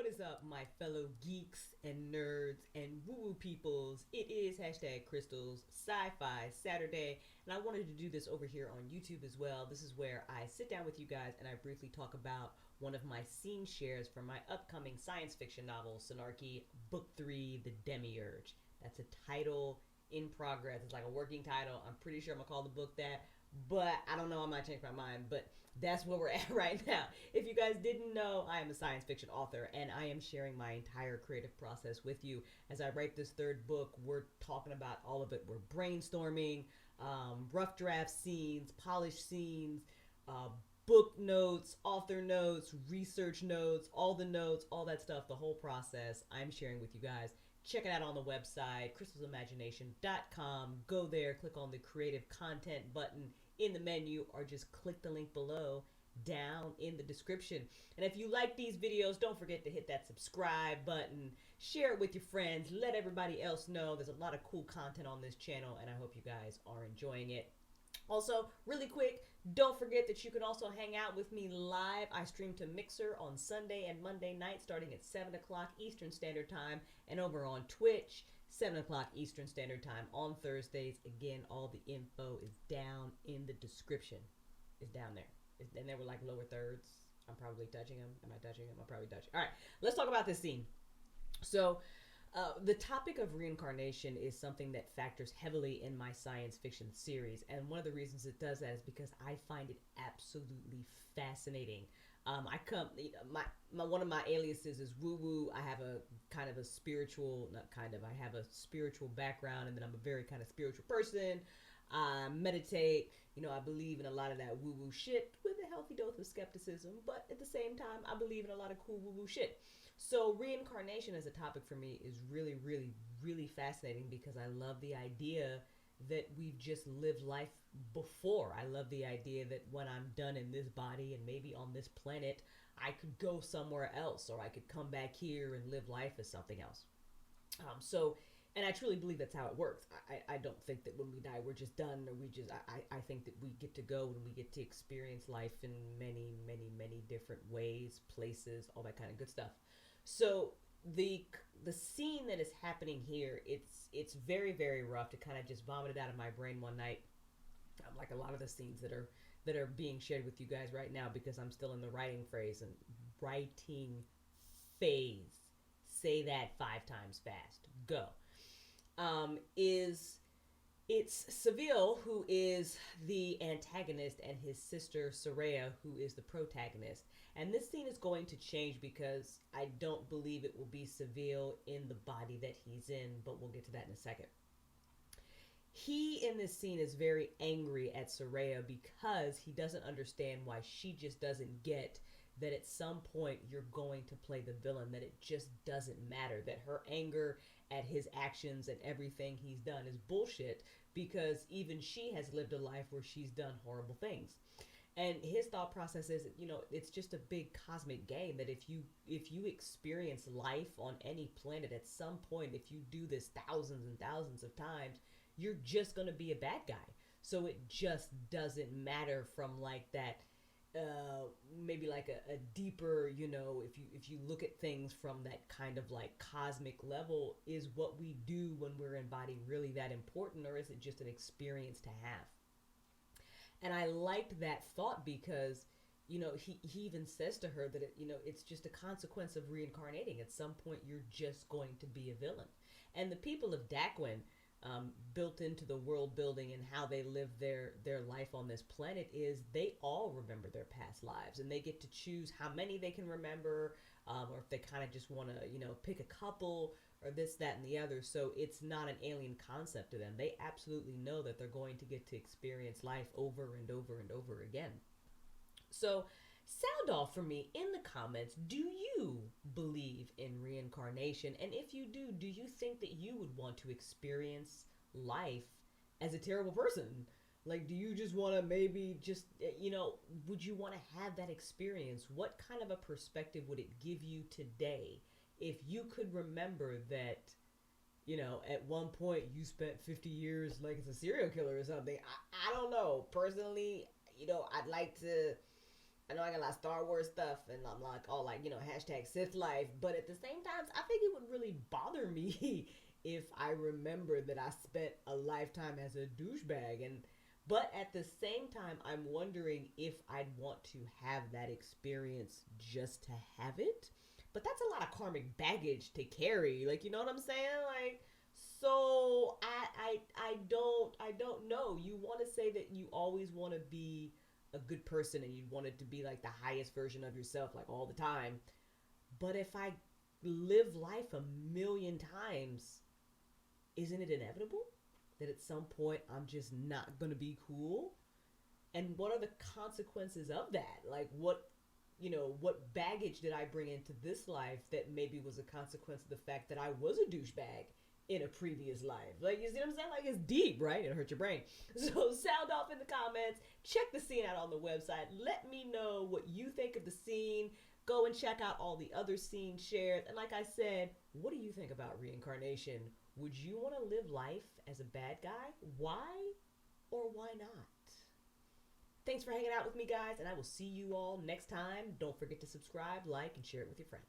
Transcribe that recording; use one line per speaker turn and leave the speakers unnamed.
is up, my fellow geeks and nerds and woo-woo peoples? It is hashtag Crystals Sci-Fi Saturday, and I wanted to do this over here on YouTube as well. This is where I sit down with you guys and I briefly talk about one of my scene shares from my upcoming science fiction novel, Synarchy, Book 3, The Demiurge. That's a title in progress. It's like a working title. I'm pretty sure I'm going to call the book that. But I don't know, I might change my mind. But that's where we're at right now. If you guys didn't know, I am a science fiction author, and I am sharing my entire creative process with you. As I write this third book, we're talking about all of it. We're brainstorming, rough draft scenes, polished scenes, book notes, author notes, research notes, all that stuff, the whole process I'm sharing with you guys. Check it out on the website, crystalsimagination.com. Go there, click on the creative content button in the menu, or just click the link below down in the description. And if you like these videos, don't forget to hit that subscribe button, share it with your friends, let everybody else know. There's a lot of cool content on this channel, and I hope you guys are enjoying it. Also, really quick, don't forget that you can also hang out with me live. I stream to Mixer on Sunday and Monday night starting at 7 o'clock Eastern Standard Time, and over on Twitch, 7 o'clock Eastern Standard Time on Thursdays. Again, all the info is down in the description. It's down there. And there were like lower thirds. I'm probably touching them. Am I touching them? I'm probably touching. All right, let's talk about this scene. So, the topic of reincarnation is something that factors heavily in my science fiction series, and one of the reasons it does that is because I find it absolutely fascinating. One of my aliases is woo woo. I have a kind of a spiritual, not kind of, I have a spiritual background, and then I'm a very kind of spiritual person. I meditate, I believe in a lot of that woo woo shit with a healthy dose of skepticism, but at the same time, I believe in a lot of cool woo woo shit. So reincarnation as a topic for me is really, really, really fascinating because I love the idea that we've just lived life before. I love the idea that when I'm done in this body and maybe on this planet, I could go somewhere else, or I could come back here and live life as something else. And I truly believe that's how it works. I don't think that when we die, we're just done, or I think that we get to go and we get to experience life in many, many, many different ways, places, all that kind of good stuff. So the scene that is happening here, it's very, very rough. To kind of just vomit it out of my brain one night. Like a lot of the scenes that are being shared with you guys right now, because I'm still in the writing phase. Say that 5 times fast. Go. It's Seville, who is the antagonist, and his sister Soraya, who is the protagonist. And this scene is going to change because I don't believe it will be Seville in the body that he's in, but we'll get to that in a second. He, in this scene, is very angry at Soraya because he doesn't understand why she just doesn't get that at some point you're going to play the villain, that it just doesn't matter, that her anger at his actions and everything he's done is bullshit, because even she has lived a life where she's done horrible things. And his thought process is, it's just a big cosmic game, that if you experience life on any planet at some point, if you do this thousands and thousands of times, you're just going to be a bad guy. So it just doesn't matter from like that, maybe like a deeper, if you look at things from that kind of like cosmic level, is what we do when we're in body really that important, or is it just an experience to have? And I liked that thought because, he even says to her that, it's just a consequence of reincarnating. At some point, you're just going to be a villain. And the people of Daquin, built into the world building and how they live their life on this planet, is they all remember their past lives, and they get to choose how many they can remember, or if they kind of just want to pick a couple, or this, that, and the other. So it's not an alien concept to them. They absolutely know that they're going to get to experience life over and over and over again. So sound off for me in the comments. Do you believe in reincarnation? And if you do you think that you would want to experience life as a terrible person? Like, do you just want to maybe just, would you want to have that experience? What kind of a perspective would it give you today if you could remember that, at one point you spent 50 years like as a serial killer or something? I don't know. Personally, I'd like to I know I got a lot of Star Wars stuff, and I'm like, all like, hashtag Sith life. But at the same time, I think it would really bother me if I remember that I spent a lifetime as a douchebag. But at the same time, I'm wondering if I'd want to have that experience just to have it. But that's a lot of karmic baggage to carry. Like, you know what I'm saying? Like, so I don't know. You want to say that you always want to be a good person and you'd want it to be like the highest version of yourself like all the time. But if I live life a million times, isn't it inevitable that at some point I'm just not going to be cool? And what are the consequences of that? Like what baggage did I bring into this life that maybe was a consequence of the fact that I was a douchebag in a previous life? Like, you see what I'm saying? Like, it's deep, right? It'll hurt your brain. So sound off in the comments. Check the scene out on the website. Let me know what you think of the scene. Go and check out all the other scenes shared. And like I said, what do you think about reincarnation? Would you want to live life as a bad guy? Why or why not? Thanks for hanging out with me, guys, and I will see you all next time. Don't forget to subscribe, like, and share it with your friends.